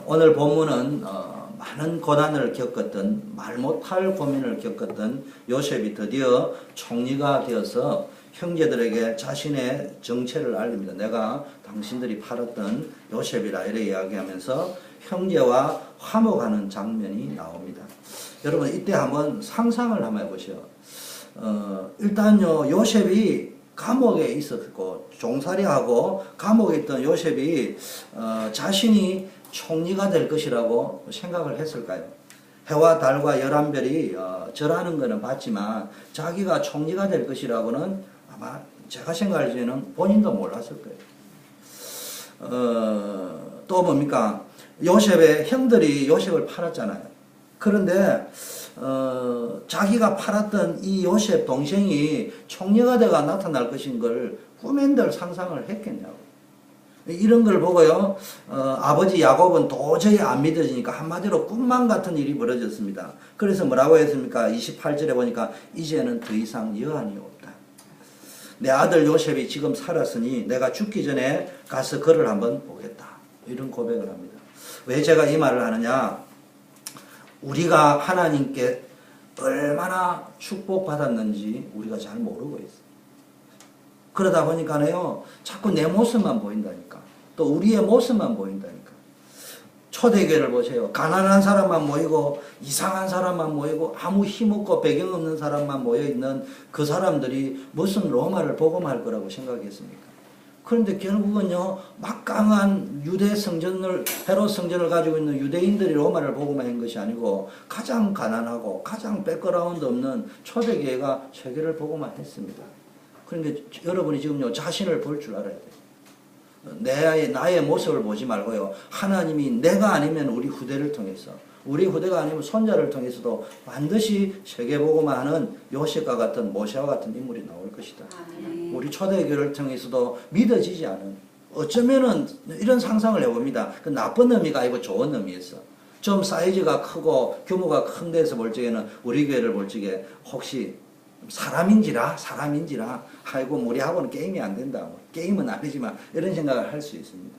오늘 본문은 많은 고난을 겪었던 말 못할 고민을 겪었던 요셉이 드디어 총리가 되어서 형제들에게 자신의 정체를 알립니다. 내가 당신들이 팔았던 요셉이라 이렇게 이야기하면서 형제와 화목하는 장면이 나옵니다. 여러분 이때 한번 상상을 한번 해보시오. 일단요 요셉이 감옥에 있었고 종살이하고 감옥에 있던 요셉이 자신이 총리가 될 것이라고 생각을 했을까요? 해와 달과 11별이 절하는 것은 봤지만 자기가 총리가 될 것이라고는 아마 제가 생각할 때는 본인도 몰랐을 거예요. 또 뭡니까? 요셉의 형들이 요셉을 팔았잖아요. 그런데 자기가 팔았던 이 요셉 동생이 총리가 되가 나타날 것인 걸 꿈엔들 상상을 했겠냐고. 이런 걸 보고요, 아버지 야곱은 도저히 안 믿어지니까 한마디로 꿈만 같은 일이 벌어졌습니다. 그래서 뭐라고 했습니까? 28절에 보니까 이제는 더 이상 여한이 없다. 내 아들 요셉이 지금 살았으니 내가 죽기 전에 가서 그를 한번 보겠다. 이런 고백을 합니다. 왜 제가 이 말을 하느냐? 우리가 하나님께 얼마나 축복받았는지 우리가 잘 모르고 있어요. 그러다 보니까요, 자꾸 내 모습만 보인다니까. 또 우리의 모습만 보인다니까. 초대교회를 보세요. 가난한 사람만 모이고, 이상한 사람만 모이고, 아무 힘없고 배경 없는 사람만 모여있는 그 사람들이 무슨 로마를 복음할 거라고 생각했습니까? 그런데 결국은요, 막강한 유대 성전을, 헤롯 성전을 가지고 있는 유대인들이 로마를 복음한 것이 아니고, 가장 가난하고, 가장 백그라운드 없는 초대교회가 세계를 복음했습니다. 그런데 여러분이 지금요, 자신을 볼 줄 알아야 돼요. 나의 모습을 보지 말고요, 하나님이 내가 아니면 우리 후대를 통해서, 우리 후대가 아니면 손자를 통해서도 반드시 세계복음만 하는 요셉과 같은 모세와 같은 인물이 나올 것이다. 우리 초대교회를 통해서도 믿어지지 않은, 어쩌면은 이런 상상을 해봅니다. 그 나쁜 의미가 아니고 좋은 의미였어. 좀 사이즈가 크고 규모가 큰 데서 볼 적에는, 우리 교회를 볼 적에 혹시 사람인지라 아이고 우리하고는 게임이 안 된다, 게임은 아니지만 이런 생각을 할 수 있습니다.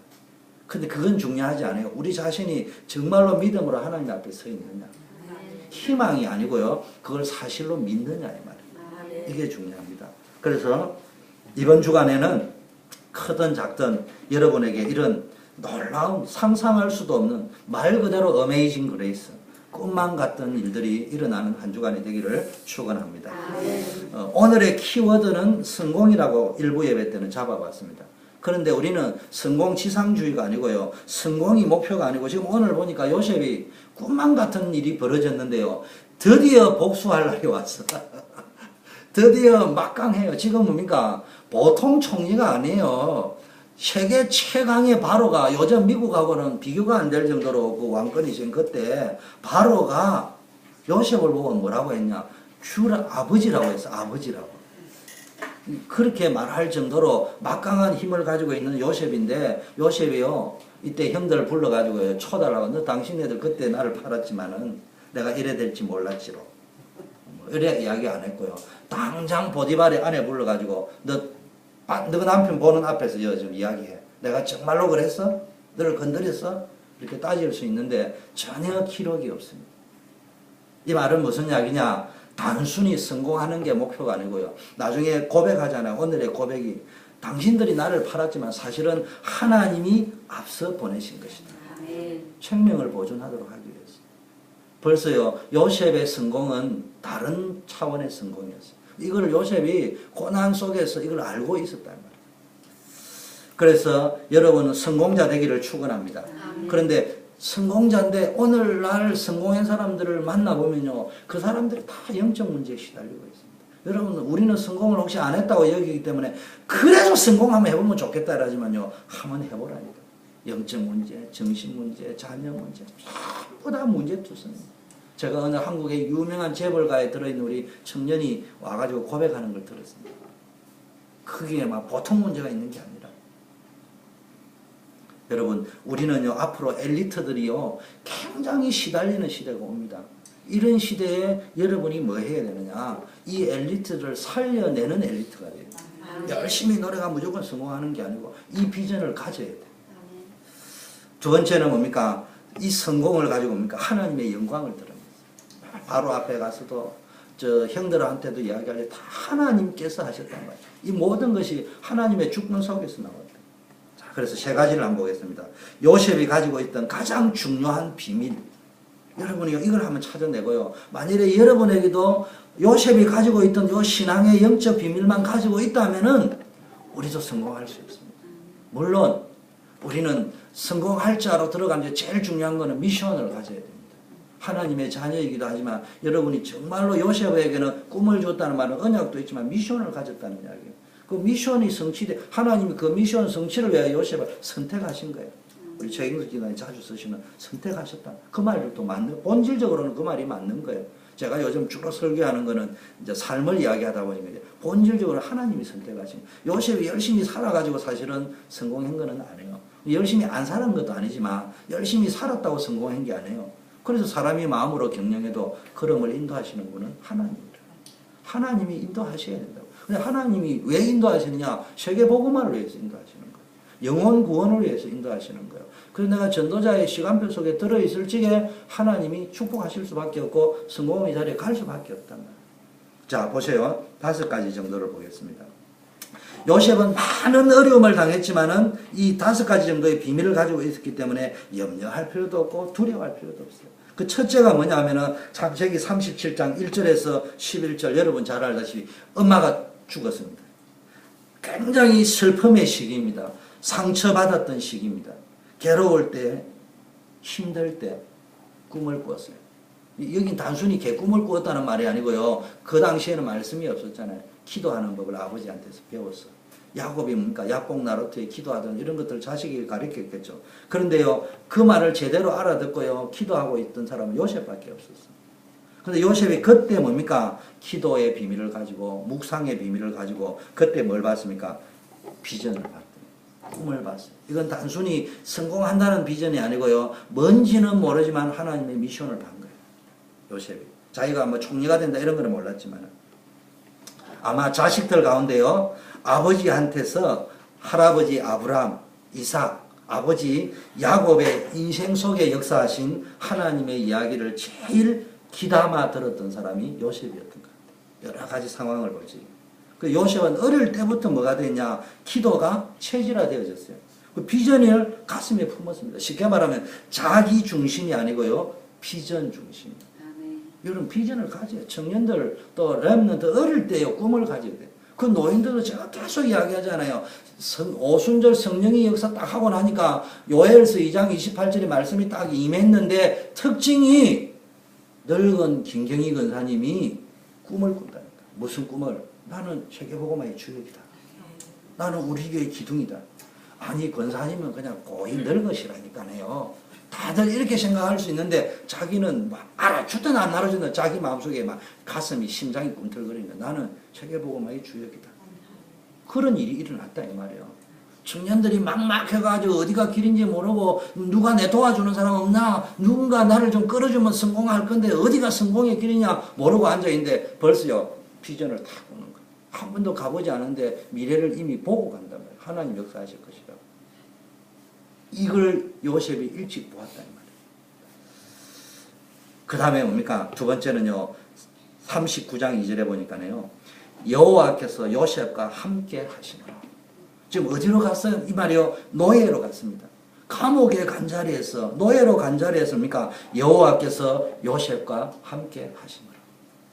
근데 그건 중요하지 않아요. 우리 자신이 정말로 믿음으로 하나님 앞에 서 있느냐, 희망이 아니고요, 그걸 사실로 믿느냐 이 말이에요. 이게 중요합니다. 그래서 이번 주간에는 크든 작든 여러분에게 이런 놀라운, 상상할 수도 없는, 말 그대로 어메이징 그레이스, 꿈만 같던 일들이 일어나는 한 주간이 되기를 축원합니다. 오늘의 키워드는 성공이라고 일부 예배 때는 잡아봤습니다. 그런데 우리는 성공지상주의가 아니고요, 성공이 목표가 아니고, 지금 오늘 보니까 요셉이 꿈만 같은 일이 벌어졌는데요, 드디어 복수할 날이 왔어. 드디어 막강해요. 지금 뭡니까? 보통 총리가 아니에요. 세계 최강의 바로가, 요즘 미국하고는 비교가 안 될 정도로 그 왕권이신 그때 바로가 요셉을 보고 뭐라고 했냐? 큐라 아버지라고 했어. 아버지라고. 그렇게 말할 정도로 막강한 힘을 가지고 있는 요셉인데, 요셉이요, 이때 형들을 불러가지고 초달라고, 너 당신네들 그때 나를 팔았지만은 내가 이래 될지 몰랐지로. 이래 이야기 안 했고요. 당장 보디발의 아내 불러가지고 너 남편 보는 앞에서 좀 이야기해. 내가 정말로 그랬어? 너를 건드렸어? 이렇게 따질 수 있는데 전혀 기록이 없습니다. 이 말은 무슨 이야기냐? 단순히 성공하는 게 목표가 아니고요, 나중에 고백하잖아요. 오늘의 고백이 당신들이 나를 팔았지만 사실은 하나님이 앞서 보내신 것이다. 생명을 보존하도록 하기 위해서. 벌써요, 요셉의 성공은 다른 차원의 성공이었어요. 이걸 요셉이 고난 속에서 이걸 알고 있었단 말이에요. 그래서 여러분은 성공자 되기를 축원합니다. 그런데 성공자인데 오늘날 성공한 사람들을 만나보면요, 그 사람들이 다 영적 문제에 시달리고 있습니다. 여러분, 우리는 성공을 혹시 안 했다고 여기기 때문에 그래서 성공하면 해보면 좋겠다 하지만요, 한번 해보라니까. 영적 문제, 정신 문제, 자녀 문제, 전부 다 문제투성입니다. 제가 어느 한국의 유명한 재벌가에 들어있는 우리 청년이 와가지고 고백하는 걸 들었습니다. 그게 막 보통 문제가 있는 게 아니라, 여러분, 우리는요, 앞으로 엘리트들이요, 굉장히 시달리는 시대가 옵니다. 이런 시대에 여러분이 뭐 해야 되느냐? 이 엘리트를 살려내는 엘리트가 돼요. 열심히 노래가 무조건 성공하는 게 아니고 이 비전을 가져야 돼요. 두 번째는 뭡니까? 이 성공을 가지고 뭡니까? 하나님의 영광을 드러냈어요. 바로 앞에 가서도 저 형들한테도 이야기할 때 다 하나님께서 하셨단 말이에요. 이 모든 것이 하나님의 주권 속에서 나왔다. 자, 그래서 세 가지를 한번 보겠습니다. 요셉이 가지고 있던 가장 중요한 비밀. 여러분이 이걸 한번 찾아내고요. 만일에 여러분에게도 요셉이 가지고 있던 요 신앙의 영적 비밀만 가지고 있다면은 우리도 성공할 수 있습니다. 물론 우리는 성공할 자로 들어가는데 제일 중요한 거는 미션을 가져야 됩니다. 하나님의 자녀이기도 하지만 여러분이 정말로 요셉에게는 꿈을 줬다는 말은 언약도 있지만 미션을 가졌다는 이야기예요. 그 미션이 성취돼 하나님이 그 미션 성취를 위하여 요셉을 선택하신 거예요. 우리 최경수 기관이 자주 쓰시는 선택하셨다. 그 말도 또 맞는 본질적으로는 그 말이 맞는 거예요. 제가 요즘 주로 설교하는 거는 이제 삶을 이야기하다 보니까 이제 본질적으로 하나님이 선택하신 거예요. 요셉이 열심히 살아가지고 사실은 성공한 거는 아니에요. 열심히 안 살은 것도 아니지만 열심히 살았다고 성공한 게 아니에요. 그래서 사람이 마음으로 경영해도 걸음을 인도하시는 분은 하나님이다. 하나님이 인도하셔야 된다고. 근데 하나님이 왜 인도하시느냐? 세계 복음화를 위해서 인도하시는 거예요. 영혼 구원을 위해서 인도하시는 거예요. 그래서 내가 전도자의 시간표 속에 들어있을 적에 하나님이 축복하실 수밖에 없고 성공의 자리에 갈 수밖에 없단 말이에요. 자, 보세요. 5가지 정도를 보겠습니다. 요셉은 많은 어려움을 당했지만은 이 5가지 정도의 비밀을 가지고 있었기 때문에 염려할 필요도 없고 두려워할 필요도 없어요. 그 첫째가 뭐냐 하면은 창세기 37장 1절에서 11절 여러분 잘 알다시피 엄마가 죽었습니다. 굉장히 슬픔의 시기입니다. 상처받았던 시기입니다. 괴로울 때, 힘들 때 꿈을 꾸었어요. 여긴 단순히 개꿈을 꾸었다는 말이 아니고요. 그 당시에는 말씀이 없었잖아요. 기도하는 법을 아버지한테서 배웠어. 야곱이 뭡니까? 야곱 나루토에 기도하던 이런 것들 자식에게 가르쳤겠죠. 그런데요, 그 말을 제대로 알아듣고요, 기도하고 있던 사람은 요셉밖에 없었어요. 근데 요셉이 그때 뭡니까? 기도의 비밀을 가지고, 묵상의 비밀을 가지고, 그때 뭘 봤습니까? 비전을 봤어요. 꿈을 봤어요. 이건 단순히 성공한다는 비전이 아니고요, 뭔지는 모르지만 하나님의 미션을 본 거예요. 요셉이. 자기가 뭐 총리가 된다 이런 거는 몰랐지만. 아마 자식들 가운데요, 아버지한테서 할아버지 아브람, 이삭, 아버지 야곱의 인생 속에 역사하신 하나님의 이야기를 제일 귀담아 들었던 사람이 요셉이었던 것 같아요. 여러 가지 상황을 보지. 그 요셉은 어릴 때부터 뭐가 됐냐? 기도가 체질화되어졌어요. 그 비전을 가슴에 품었습니다. 쉽게 말하면 자기 중심이 아니고요, 비전 중심. 이런 비전을 가져요. 청년들 또 렘넌트 어릴 때요 꿈을 가져야 돼요. 그 노인들도 제가 계속 이야기하잖아요. 오순절 성령의 역사 딱 하고 나니까 요엘서 2장 28절의 말씀이 딱 임했는데 특징이 늙은 김경희 권사님이 꿈을 꾼다니까. 무슨 꿈을? 나는 세계복음화의 주역이다. 나는 우리 교회 기둥이다. 아니 권사님은 그냥 고이 늙으시라니까요. 다들 이렇게 생각할 수 있는데 자기는 막 알아주든 안 알아주든 자기 마음속에 막 가슴이 심장이 꿈틀거리니까 나는 세계복음화의 주역이다. 그런 일이 일어났다 이 말이에요. 청년들이 막막해가지고 어디가 길인지 모르고 누가 내 도와주는 사람 없나? 누군가 나를 좀 끌어주면 성공할 건데 어디가 성공의 길이냐 모르고 앉아있는데 벌써요 비전을 다 꾸는 거예요. 한 번도 가보지 않은데 미래를 이미 보고 간단 말이에요. 하나님 역사하실 것이다. 이걸 요셉이 일찍 보았다는 말이에요. 그 다음에 뭡니까? 두 번째는요. 39장 2절에 보니까요. 여호와께서 요셉과 함께 하시노라. 지금 어디로 갔어요? 이 말이요. 노예로 갔습니다. 감옥에 간 자리에서 노예로 간 자리에서 뭡니까? 여호와께서 요셉과 함께 하시노라.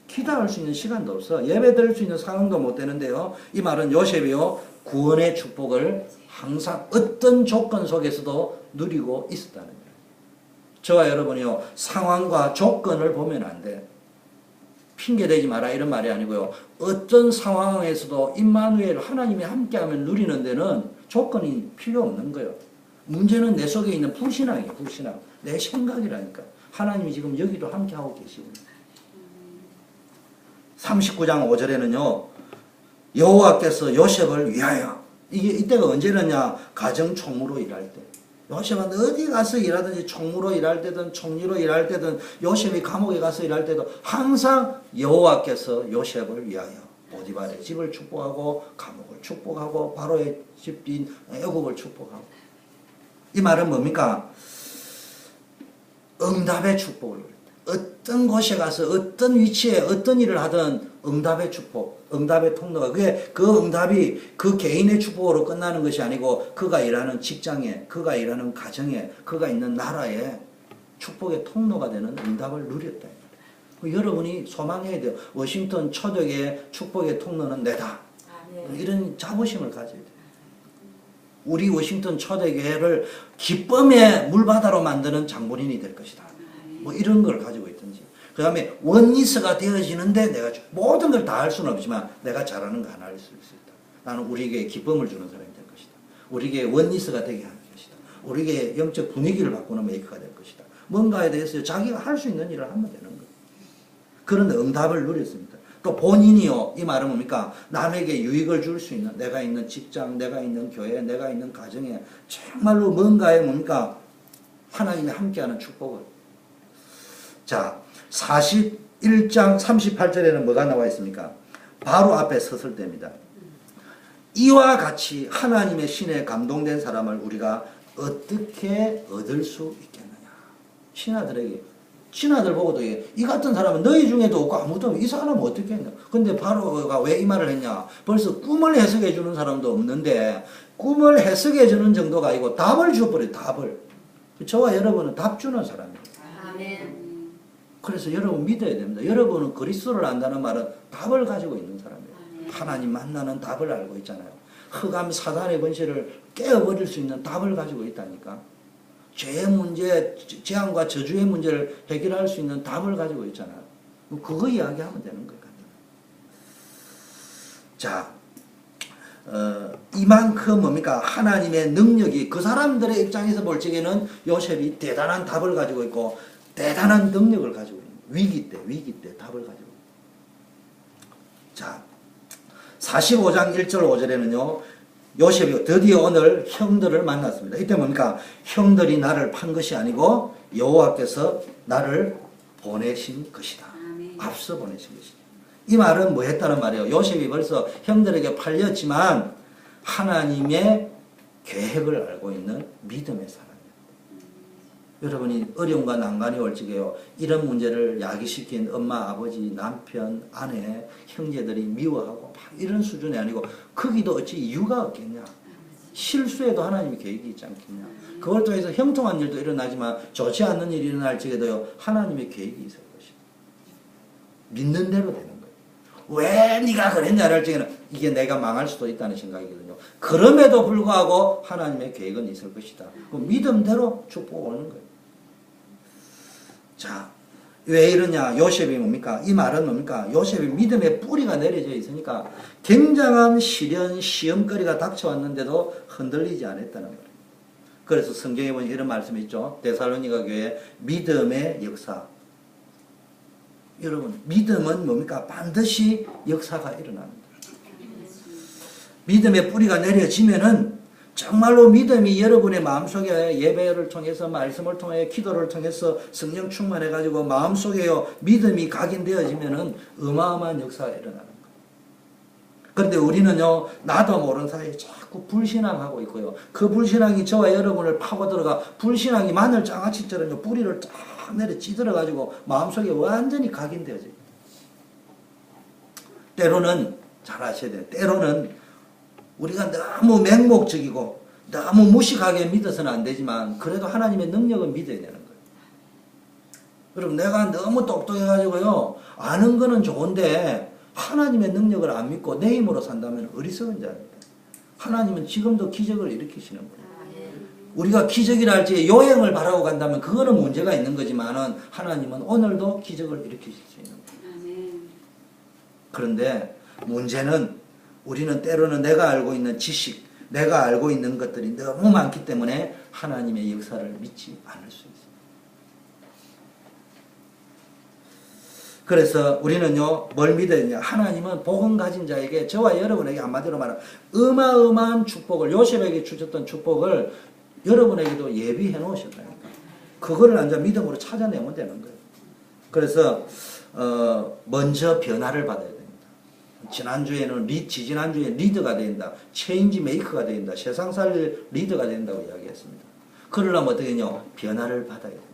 기도할 수 있는 시간도 없어. 예배 드릴 수 있는 상황도 못 되는데요. 이 말은 요셉이요. 구원의 축복을 항상 어떤 조건 속에서도 누리고 있었다는 거예요. 저와 여러분이요. 상황과 조건을 보면 안 돼. 핑계대지 마라 이런 말이 아니고요. 어떤 상황에서도 임마누엘 하나님이 함께하면 누리는 데는 조건이 필요 없는 거예요. 문제는 내 속에 있는 불신앙이에요. 불신앙. 내 생각이라니까. 하나님이 지금 여기도 함께하고 계시고. 39장 5절에는요. 여호와께서 요셉을 위하여 이때가 언제였냐? 가정총무로 일할 때. 요셉은 어디 가서 일하든지 총무로 일할 때든 총리로 일할 때든 요셉이 감옥에 가서 일할 때도 항상 여호와께서 요셉을 위하여 보디발의 집을 축복하고 감옥을 축복하고 바로의 집인 애굽을 축복하고 이 말은 뭡니까? 응답의 축복을 누린다. 어떤 곳에 가서 어떤 위치에 어떤 일을 하든 응답의 축복, 응답의 통로가 그게 그 응답이 그 개인의 축복으로 끝나는 것이 아니고 그가 일하는 직장에, 그가 일하는 가정에, 그가 있는 나라에 축복의 통로가 되는 응답을 누렸다. 여러분이 소망해야 돼요. 워싱턴 초대교회 축복의 통로는 내다. 이런 자부심을 가져야 돼요. 우리 워싱턴 초대교회를 기쁨의 물바다로 만드는 장본인이 될 것이다. 뭐 이런 걸 가지고 있든지. 그 다음에 원리스가 되어지는데 내가 모든 걸 다 할 수는 없지만 내가 잘하는 거 하나 할 수 있다. 나는 우리에게 기쁨을 주는 사람이 될 것이다. 우리에게 원리스가 되게 하는 것이다. 우리에게 영적 분위기를 바꾸는 메이커가 될 것이다. 뭔가에 대해서 자기가 할 수 있는 일을 하면 되는 거예요. 그런 응답을 누렸습니다. 또 본인이요. 이 말은 뭡니까? 남에게 유익을 줄 수 있는 내가 있는 직장, 내가 있는 교회, 내가 있는 가정에 정말로 뭔가에 뭡니까? 하나님이 함께하는 축복을. 자, 41장 38절에는 뭐가 나와 있습니까? 바로 앞에 섰을 때입니다. 이와 같이 하나님의 신에 감동된 사람을 우리가 어떻게 얻을 수 있겠느냐. 신하들 보고도 이 같은 사람은 너희 중에도 없고 아무도 없고 이 사람은 어떻게 했냐. 근데 바로가 왜 이 말을 했냐. 벌써 꿈을 해석해 주는 사람도 없는데 꿈을 해석해 주는 정도가 아니고 답을 주어버려요. 답을. 저와 여러분은 답 주는 사람이에요. 아멘. 그래서 여러분 믿어야 됩니다. 여러분은 그리스도를 안다는 말은 답을 가지고 있는 사람이에요. 하나님 만나는 답을 알고 있잖아요. 흑암 사단의 권세를 깨어버릴 수 있는 답을 가지고 있다니까. 죄의 문제, 재앙과 저주의 문제를 해결할 수 있는 답을 가지고 있잖아요. 그거 이야기하면 되는 것 같아요. 자, 이만큼 뭡니까? 하나님의 능력이 그 사람들의 입장에서 볼 적에는 요셉이 대단한 답을 가지고 있고 대단한 능력을 가지고 있는 위기 때 답을 가지고 있는. 자, 45장 1절 5절에는요. 요셉이 드디어 오늘 형들을 만났습니다. 이때 뭡니까? 형들이 나를 판 것이 아니고 여호와께서 나를 보내신 것이다. 앞서 보내신 것이다. 이 말은 뭐 했다는 말이에요? 요셉이 벌써 형들에게 팔렸지만 하나님의 계획을 알고 있는 믿음의 사람이에요. 여러분이 어려움과 난관이 올 적에요. 이런 문제를 야기시킨 엄마, 아버지, 남편, 아내, 형제들이 미워하고 이런 수준이 아니고 거기도 어찌 이유가 없겠냐. 실수에도 하나님의 계획이 있지 않겠냐. 그걸 통해서 형통한 일도 일어나지만 좋지 않는 일이 일어날 적에도요. 하나님의 계획이 있을 것이다. 믿는 대로 되는 거예요. 왜 네가 그랬냐를 할 적에는 이게 내가 망할 수도 있다는 생각이거든요. 그럼에도 불구하고 하나님의 계획은 있을 것이다. 그 믿음대로 축복 오는 거예요. 자, 왜 이러냐? 요셉이 뭡니까? 이 말은 뭡니까? 요셉이 믿음의 뿌리가 내려져 있으니까 굉장한 시련, 시험거리가 닥쳐왔는데도 흔들리지 않았다는 거예요. 그래서 성경에 보면 이런 말씀이 있죠. 데살로니가 교회 믿음의 역사. 여러분, 믿음은 뭡니까? 반드시 역사가 일어납니다. 믿음의 뿌리가 내려지면은 정말로 믿음이 여러분의 마음속에 예배를 통해서 말씀을 통해 기도를 통해서 성령 충만해가지고 마음속에요 믿음이 각인되어지면은 어마어마한 역사가 일어나는 거예요. 그런데 우리는요 나도 모르는 사이에 자꾸 불신앙하고 있고요. 그 불신앙이 저와 여러분을 파고들어가 불신앙이 마늘장아찌처럼 뿌리를 쫙 내려 찌들어가지고 마음속에 완전히 각인되어져요. 때로는 잘 아셔야 돼요. 때로는 우리가 너무 맹목적이고 너무 무식하게 믿어서는 안 되지만 그래도 하나님의 능력은 믿어야 되는 거예요. 여러분 내가 너무 똑똑해가지고요 아는 거는 좋은데 하나님의 능력을 안 믿고 내 힘으로 산다면 어리석은 자입니다. 하나님은 지금도 기적을 일으키시는 거예요. 우리가 기적이라 할지 요행을 바라고 간다면 그거는 문제가 있는 거지만은 하나님은 오늘도 기적을 일으키실 수 있는 거예요. 그런데 문제는 우리는 때로는 내가 알고 있는 지식, 내가 알고 있는 것들이 너무 많기 때문에 하나님의 역사를 믿지 않을 수 있습니다. 그래서 우리는요, 뭘 믿어야 되냐. 하나님은 복음 가진 자에게, 저와 여러분에게 한마디로 말하면 어마어마한 축복을, 요셉에게 주셨던 축복을 여러분에게도 예비해 놓으셨다니까. 그거를 앉아 믿음으로 찾아내면 되는 거예요. 그래서, 먼저 변화를 받아야 됩니다. 지난주에는 지지난주에 리더가 된다. 체인지 메이커가 된다. 세상 살릴 리더가 된다고 이야기했습니다. 그러려면 어떻게 되냐? 변화를 받아야 됩니다.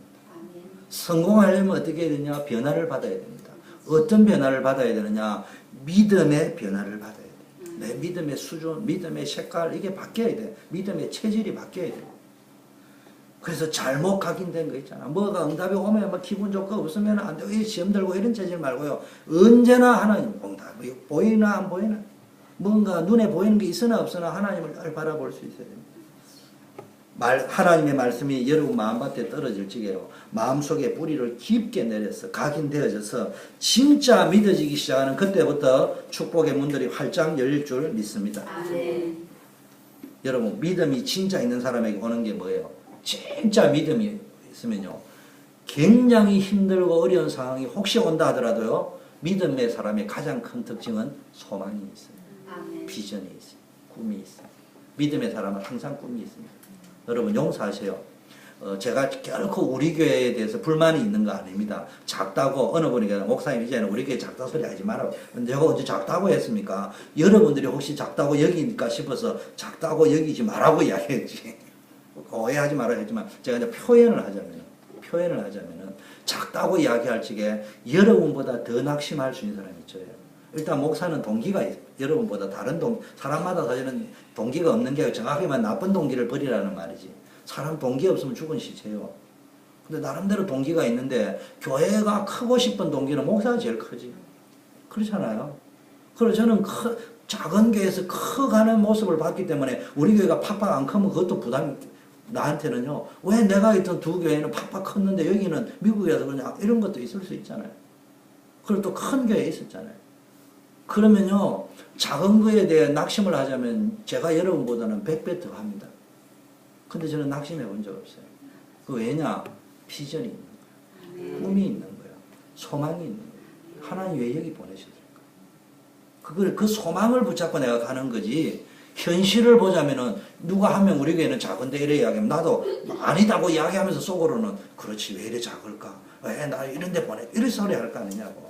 성공하려면 어떻게 해야 되냐? 변화를 받아야 됩니다. 어떤 변화를 받아야 되느냐? 믿음의 변화를 받아야 돼. 내 믿음의 수준, 믿음의 색깔 이게 바뀌어야 돼. 믿음의 체질이 바뀌어야 돼. 그래서 잘못 각인된 거 있잖아. 뭐가 응답이 오면 막 기분 좋고 없으면 안 되고 시험 들고 이런 체질 말고요. 언제나 하나님 응답이 보이나 안 보이나 뭔가 눈에 보이는 게 있으나 없으나 하나님을 늘 바라볼 수 있어야 됩니다. 하나님의 말씀이 여러분 마음밭에 떨어질 적에요. 마음속에 뿌리를 깊게 내려서 각인되어져서 진짜 믿어지기 시작하는 그때부터 축복의 문들이 활짝 열릴 줄 믿습니다. 여러분 믿음이 진짜 있는 사람에게 오는 게 뭐예요? 진짜 믿음이 있으면요. 굉장히 힘들고 어려운 상황이 혹시 온다 하더라도요. 믿음의 사람의 가장 큰 특징은 소망이 있어요. 비전이 있어요. 꿈이 있어요. 믿음의 사람은 항상 꿈이 있습니다. 여러분 용서하세요. 제가 결코 우리 교회에 대해서 불만이 있는 거 아닙니다. 작다고 어느 분이 목사님 이제는 우리 교회 작다 소리 하지 말라고. 근데 제가 언제 작다고 했습니까? 여러분들이 혹시 작다고 여기니까 싶어서 작다고 여기지 말라고 이야기했지. 오해하지 말아야 했지만 제가 이제 표현을 하자면은 작다고 이야기할 적에 여러분보다 더 낙심할 수 있는 사람이 있죠. 일단 목사는 동기가 여러분보다 다른 사람마다 사실은 동기가 없는 게 정확히만 나쁜 동기를 버리라는 말이지. 사람 동기 없으면 죽은 시체요. 근데 나름대로 동기가 있는데 교회가 크고 싶은 동기는 목사가 제일 크지. 그렇잖아요. 그래서 저는 작은 교회에서 커가는 모습을 봤기 때문에 우리 교회가 팍팍 안 크면 그것도 부담이 나한테는요. 왜 내가 있던 두 교회는 팍팍 컸는데 여기는 미국에서 그러냐 이런 것도 있을 수 있잖아요. 그리고 또 큰 교회에 있었잖아요. 그러면요. 작은 거에 대해 낙심을 하자면 제가 여러분보다는 100배 더 합니다. 근데 저는 낙심해 본 적 없어요. 그 왜냐? 비전이 있는 거예요. 꿈이 있는 거예요. 소망이 있는 거예요. 하나님 왜 여기 보내셨을까? 그 소망을 붙잡고 내가 가는 거지. 현실을 보자면은 누가 한 명 우리 교회는 작은데 이래 이야기하면 나도 아니다고 이야기하면서 속으로는 그렇지 왜 이래 작을까? 왜 나 이런 데 보내? 이런 소리 할 거 아니냐고.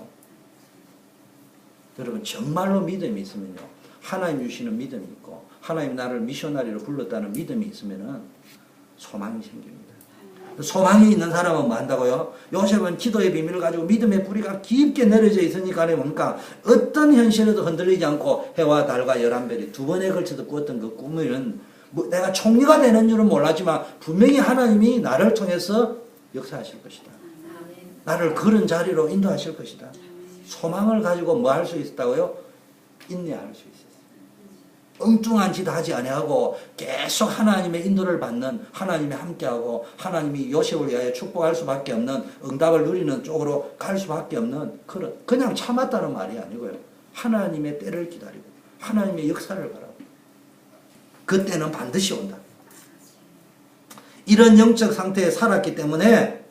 여러분 정말로 믿음이 있으면요. 하나님 주시는 믿음이 있고 하나님 나를 미셔너리로 불렀다는 믿음이 있으면은 소망이 생깁니다. 소망이 있는 사람은 뭐 한다고요? 요셉은 기도의 비밀을 가지고 믿음의 뿌리가 깊게 내려져 있으니까 뭡니까? 어떤 현실에도 흔들리지 않고 해와 달과 11별이 두 번에 걸쳐서 꾸었던 그 꿈은 내가 총리가 되는 줄은 몰랐지만 분명히 하나님이 나를 통해서 역사하실 것이다. 나를 그런 자리로 인도하실 것이다. 소망을 가지고 뭐 할 수 있었다고요? 인내할 수 있었어요. 엉뚱한 짓 하지 아니하고 계속 하나님의 인도를 받는 하나님이 함께하고 하나님이 요셉을 위하여 축복할 수밖에 없는 응답을 누리는 쪽으로 갈 수밖에 없는 그냥 참았다는 말이 아니고요. 하나님의 때를 기다리고 하나님의 역사를 바라고 그때는 반드시 온다. 이런 영적 상태에 살았기 때문에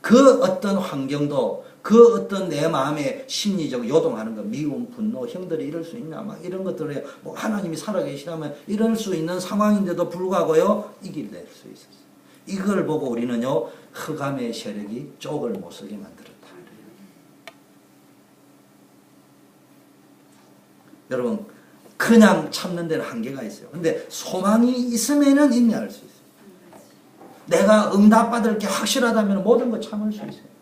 그 어떤 환경도 그 어떤 내 마음에 심리적 요동하는 것, 미움, 분노, 형들이 이럴 수 있나, 막 이런 것들에 뭐 하나님이 살아계시다면 이럴 수 있는 상황인데도 불구하고요, 이겨낼 수 있었어요. 이걸 보고 우리는요, 흑암의 세력이 쪽을 못 서게 만들었다. 여러분, 그냥 참는 데는 한계가 있어요. 근데 소망이 있으면은 인내할 수 있어요. 내가 응답받을 게 확실하다면 모든 거 참을 수 있어요.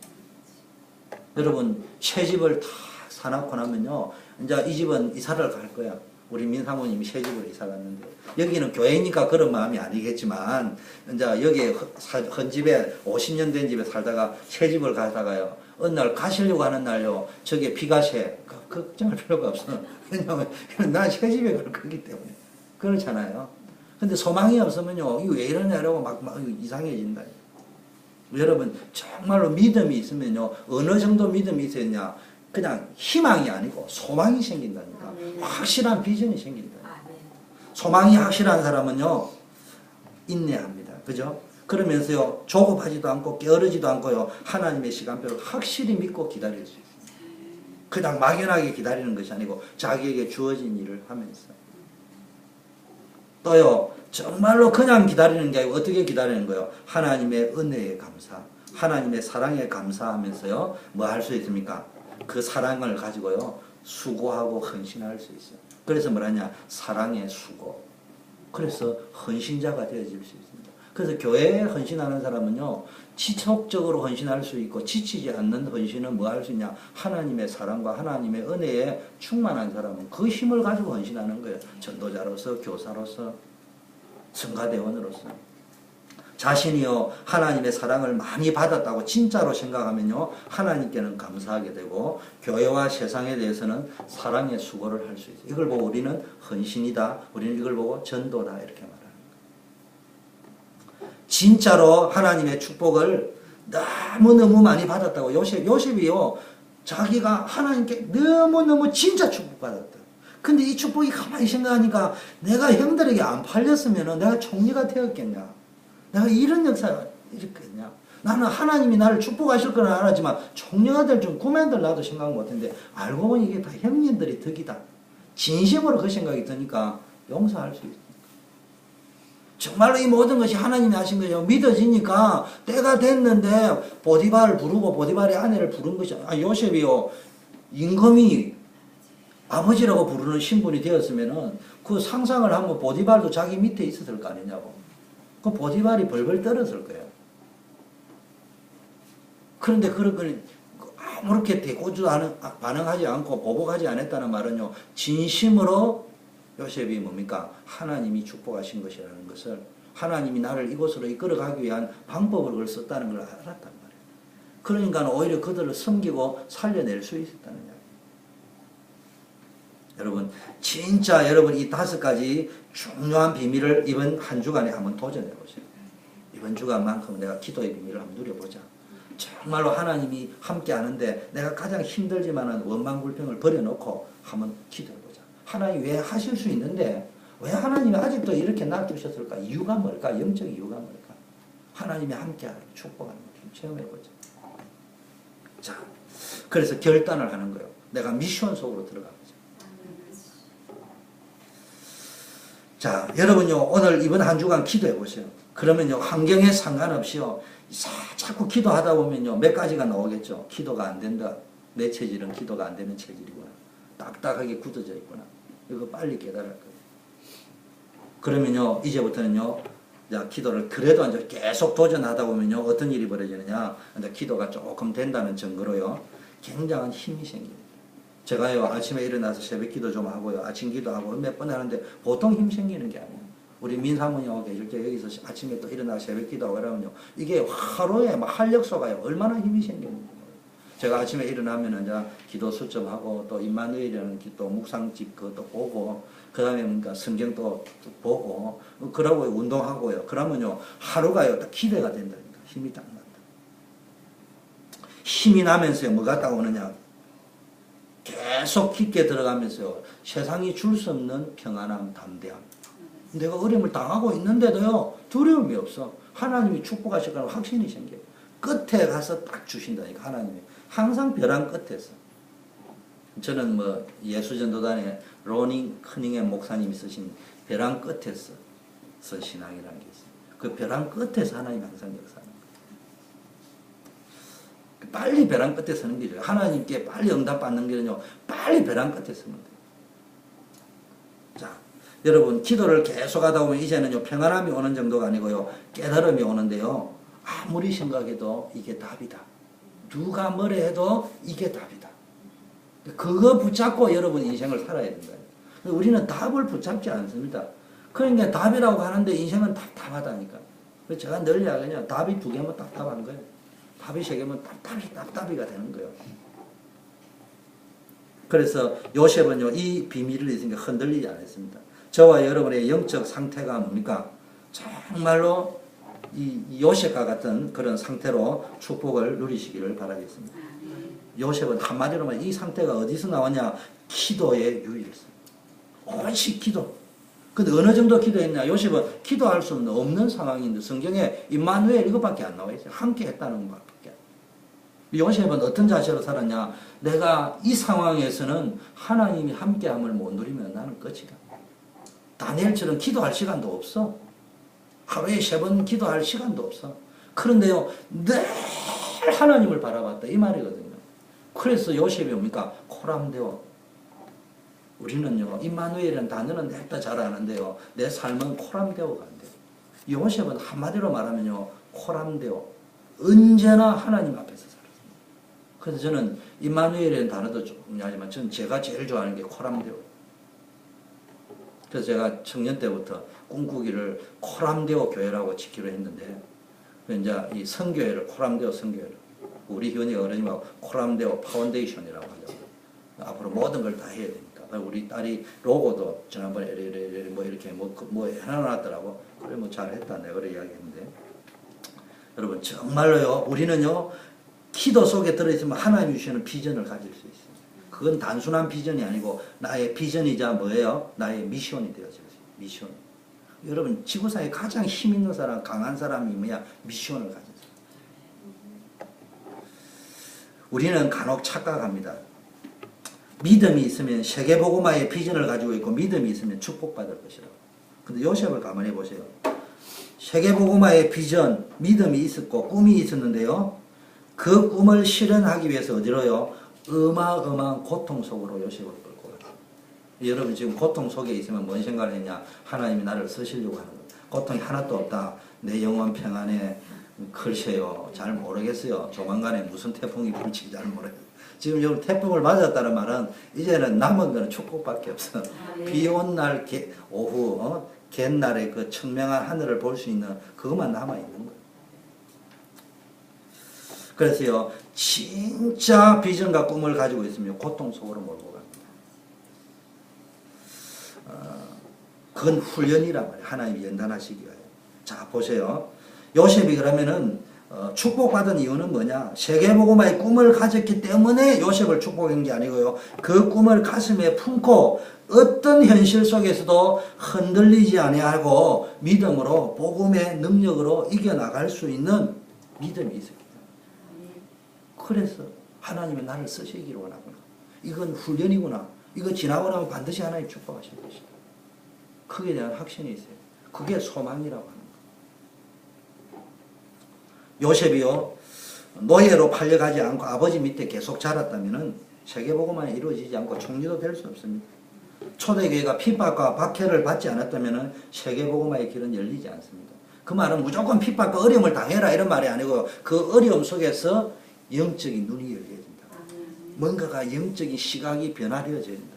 여러분 새 집을 다 사놓고 나면요 이제 이 집은 이사를 갈 거야. 우리 민사모님이 새 집을 이사 갔는데 여기는 교회니까 그런 마음이 아니겠지만 이제 여기 헌 집에 50년 된 집에 살다가 새 집을 가다가요 어느 날 가시려고 하는 날요 저게 비가 새 걱정할 필요가 없어. 왜냐하면 난 새 집에 갈 거기 때문에 그렇잖아요. 근데 소망이 없으면요 이거 왜 이러냐라고 막 이상해진다. 여러분 정말로 믿음이 있으면요 어느 정도 믿음이 있었냐 그냥 희망이 아니고 소망이 생긴다니까. 확실한 비전이 생긴다. 소망이 확실한 사람은요 인내합니다. 그죠? 그러면서요 조급하지도 않고 게으르지도 않고요 하나님의 시간표를 확실히 믿고 기다릴 수 있어요. 그냥 막연하게 기다리는 것이 아니고 자기에게 주어진 일을 하면서 또요 정말로 그냥 기다리는 게 아니고 어떻게 기다리는 거예요? 하나님의 은혜에 감사, 하나님의 사랑에 감사하면서요 뭐 할 수 있습니까? 그 사랑을 가지고요 수고하고 헌신할 수 있어요. 그래서 뭐라냐? 사랑의 수고. 그래서 헌신자가 되어질 수 있습니다. 그래서 교회에 헌신하는 사람은요, 지속적으로 헌신할 수 있고, 지치지 않는 헌신은 뭐 할 수 있냐? 하나님의 사랑과 하나님의 은혜에 충만한 사람은 그 힘을 가지고 헌신하는 거예요. 전도자로서, 교사로서, 성가대원으로서. 자신이요, 하나님의 사랑을 많이 받았다고 진짜로 생각하면요, 하나님께는 감사하게 되고, 교회와 세상에 대해서는 사랑의 수고를 할 수 있어요. 이걸 보고 우리는 헌신이다. 우리는 이걸 보고 전도다. 이렇게 말합니다. 진짜로 하나님의 축복을 너무너무 많이 받았다고. 요셉이요, 자기가 하나님께 너무너무 진짜 축복받았다. 근데 이 축복이 가만히 생각하니까 내가 형들에게 안 팔렸으면 내가 총리가 되었겠냐? 내가 이런 역사가 이렇겠냐? 나는 하나님이 나를 축복하실 거는 알았지만 총리가 될 줄 꿈에들 나도 생각 못했는데 알고 보니 이게 다 형님들의 덕이다. 진심으로 그 생각이 드니까 용서할 수 있어요. 정말로 이 모든 것이 하나님이 하신 거죠. 믿어지니까 때가 됐는데 보디발을 부르고 보디발의 아내를 부른 것이 요셉이요, 임금이 아버지라고 부르는 신분이 되었으면은 그 상상을 하면 보디발도 자기 밑에 있었을 거 아니냐고. 그 보디발이 벌벌 떨었을 거예요. 그런데 그런 걸 아무렇게 대고주 반응하지 않고 보복하지 않았다는 말은요, 진심으로 요셉이 뭡니까? 하나님이 축복하신 것이라는 것을, 하나님이 나를 이곳으로 이끌어가기 위한 방법을 그걸 썼다는 걸 알았단 말이에요. 그러니까 오히려 그들을 섬기고 살려낼 수 있었다는 이야기. 여러분, 진짜 여러분 이 5가지 중요한 비밀을 이번 한 주간에 한번 도전해 보세요. 이번 주간만큼 내가 기도의 비밀을 한번 누려보자. 정말로 하나님이 함께 하는데 내가 가장 힘들지만은 원망불평을 버려놓고 한번 기도해보자. 하나님 왜 하실 수 있는데 왜 하나님이 아직도 이렇게 놔두셨을까? 이유가 뭘까? 영적 이유가 뭘까? 하나님이 함께하는 축복하는 걸 체험해보자. 자, 그래서 결단을 하는 거예요. 내가 미션 속으로 들어가보자. 자, 여러분요, 오늘 이번 한 주간 기도해보세요. 그러면요, 환경에 상관없이요, 자꾸 기도하다 보면요, 몇 가지가 나오겠죠. 기도가 안 된다. 내 체질은 기도가 안 되는 체질이구나. 딱딱하게 굳어져 있구나. 이거 빨리 깨달을 거예요. 그러면요, 이제부터는요, 자, 기도를 그래도 이제 계속 도전하다 보면요, 어떤 일이 벌어지느냐. 이제 기도가 조금 된다는 증거로요, 굉장한 힘이 생깁니다. 제가요, 아침에 일어나서 새벽 기도 좀 하고요, 아침 기도하고 몇 번 하는데 보통 힘 생기는 게 아니에요. 우리 민사모님하고 계실 때 여기서 아침에 또 일어나서 새벽 기도하고 그러면요, 이게 하루에 막 활력소가요, 얼마나 힘이 생기는지. 제가 아침에 일어나면 이제 기도 수첩하고 또 임마누엘이라는 또 묵상집 그것도 보고, 그 다음에 뭔가 성경 또 보고, 그러고 운동하고요. 그러면요, 하루가요, 딱 기대가 된다니까. 힘이 딱 난다. 힘이 나면서요, 뭐가 딱 오느냐. 계속 깊게 들어가면서요, 세상이 줄 수 없는 평안함, 담대함. 내가 어려움을 당하고 있는데도요, 두려움이 없어. 하나님이 축복하실 거라는 확신이 생겨요. 끝에 가서 딱 주신다니까, 하나님이. 항상 벼랑 끝에서. 저는 뭐 예수전도단에 로닝 커닝햄 목사님이 쓰신 벼랑 끝에서 신앙이라는 게 있어요. 그 벼랑 끝에서 하나님 항상 역사하는 거예요. 빨리 벼랑 끝에 서는 게 좋아요. 하나님께 빨리 응답받는 길은요, 빨리 벼랑 끝에 서면 돼요. 자, 여러분, 기도를 계속 하다 보면 이제는요, 평안함이 오는 정도가 아니고요, 깨달음이 오는데요, 아무리 생각해도 이게 답이다. 누가 뭐래 해도 이게 답이다. 그거 붙잡고 여러분 인생을 살아야 된다. 우리는 답을 붙잡지 않습니다. 그러니까 답이라고 하는데 인생은 답답하다니까. 그래서 제가 늘 이야기하냐, 답이 2개면 답답한 거예요. 답이 3개면 답답이가 되는 거예요. 그래서 요셉은요, 이 비밀을 있으니까 흔들리지 않았습니다. 저와 여러분의 영적 상태가 뭡니까? 정말로 이 요셉과 같은 그런 상태로 축복을 누리시기를 바라겠습니다. 요셉은 한마디로 말해, 이 상태가 어디서 나왔냐? 기도의 유일성. 오직 기도. 근데 어느 정도 기도했냐? 요셉은 기도할 수 없는 상황인데 성경에 임마누엘 이것밖에 안 나와 있어요. 함께 했다는 것밖에. 요셉은 어떤 자세로 살았냐? 내가 이 상황에서는 하나님이 함께함을 못 누리면 나는 끝이다. 다니엘처럼 기도할 시간도 없어. 하루에 3번 기도할 시간도 없어. 그런데요, 늘 하나님을 바라봤다. 이 말이거든요. 그래서 요셉이 뭡니까? 코람데오. 우리는요, 임마누엘이라는 단어는 냅다 잘 아는데요, 내 삶은 코람데오가 안 돼요. 요셉은 한마디로 말하면요, 코람데오, 언제나 하나님 앞에서 살았습니다. 그래서 저는 임마누엘이라는 단어도 중요하지만 저는 제가 제일 좋아하는 게 코람데오. 그래서 제가 청년 때부터 꿈꾸기를 코람데오 교회라고 짓기로 했는데, 이제 이 선교회를 코람데오 선교회를 우리 현이 어른님하고 코람데오 파운데이션이라고 하죠. 앞으로 모든 걸 다 해야 되니까. 우리 딸이 로고도 지난번에 뭐 이렇게 뭐 해놨더라고. 그래 뭐 잘했다 내가 그래 이야기했는데, 여러분 정말로요, 우리는요 기도 속에 들어있으면 하나님 주시는 비전을 가질 수 있어요. 그건 단순한 비전이 아니고 나의 비전이자 뭐예요? 나의 미션이 되어질 수 있어요. 미션. 여러분 지구상에 가장 힘 있는 사람, 강한 사람이 뭐야? 미션을 가진 사람. 우리는 간혹 착각합니다. 믿음이 있으면 세계복음화의 비전을 가지고 있고 믿음이 있으면 축복받을 것이라고. 근데 요셉을 가만히 보세요. 세계복음화의 비전, 믿음이 있었고 꿈이 있었는데요, 그 꿈을 실현하기 위해서 어디로요? 어마어마한 고통 속으로 요셉을 끌고 갔어요. 여러분 지금 고통 속에 있으면 뭔 생각을 했냐? 하나님이 나를 쓰시려고 하는 거예요. 고통이 하나도 없다. 내 영혼 평안에 글쎄요, 잘 모르겠어요. 조만간에 무슨 태풍이 불지 잘 모르겠어요. 지금 여러분 태풍을 맞았다는 말은 이제는 남은 거는 축복밖에 없어. 비 온 날 오후 갯날에 그 청명한 하늘을 볼 수 있는 그것만 남아 있는 거예요. 그래서요, 진짜 비전과 꿈을 가지고 있으면 고통 속으로 몰고 갑니다. 그건 훈련이란 말이에요. 하나님이 연단하시기 위하여. 자, 보세요. 요셉이 그러면은 축복받은 이유는 뭐냐? 세계복음화의 꿈을 가졌기 때문에 요셉을 축복한 게 아니고요. 그 꿈을 가슴에 품고 어떤 현실 속에서도 흔들리지 아니하고 믿음으로 복음의 능력으로 이겨나갈 수 있는 믿음이 있었기 때문에. 그래서 하나님이 나를 쓰시기를 원하구나. 이건 훈련이구나. 이거 지나고 나면 반드시 하나님 축복하실 것이다. 그에 대한 확신이 있어요. 그게 소망이라고 하는 거예요. 요셉이요, 노예로 팔려가지 않고 아버지 밑에 계속 자랐다면 세계복음화는 이루어지지 않고 총리도 될 수 없습니다. 초대교회가 핍박과 박해를 받지 않았다면 세계복음화의 길은 열리지 않습니다. 그 말은 무조건 핍박과 어려움을 당해라 이런 말이 아니고 그 어려움 속에서 영적인 눈이 열려야 된다. 뭔가가 영적인 시각이 변화되어져야 된다.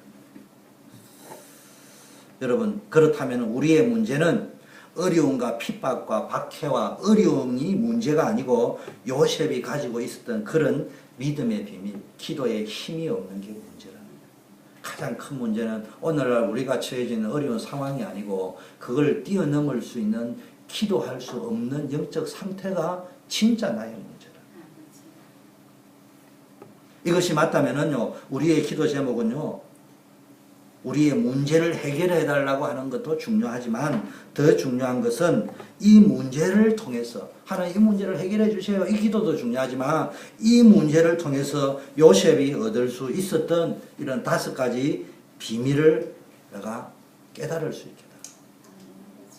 여러분, 그렇다면 우리의 문제는 어려움과 핍박과 박해와 어려움이 문제가 아니고 요셉이 가지고 있었던 그런 믿음의 비밀, 기도에 힘이 없는 게 문제라는 거예요. 가장 큰 문제는 오늘날 우리가 처해지는 어려운 상황이 아니고 그걸 뛰어넘을 수 있는 기도할 수 없는 영적 상태가 진짜 나의 문제다. 이것이 맞다면요, 우리의 기도 제목은요, 우리의 문제를 해결해 달라고 하는 것도 중요하지만 더 중요한 것은 이 문제를 통해서 하나님 이 문제를 해결해 주세요. 이 기도도 중요하지만 이 문제를 통해서 요셉이 얻을 수 있었던 이런 5가지 비밀을 내가 깨달을 수 있겠다.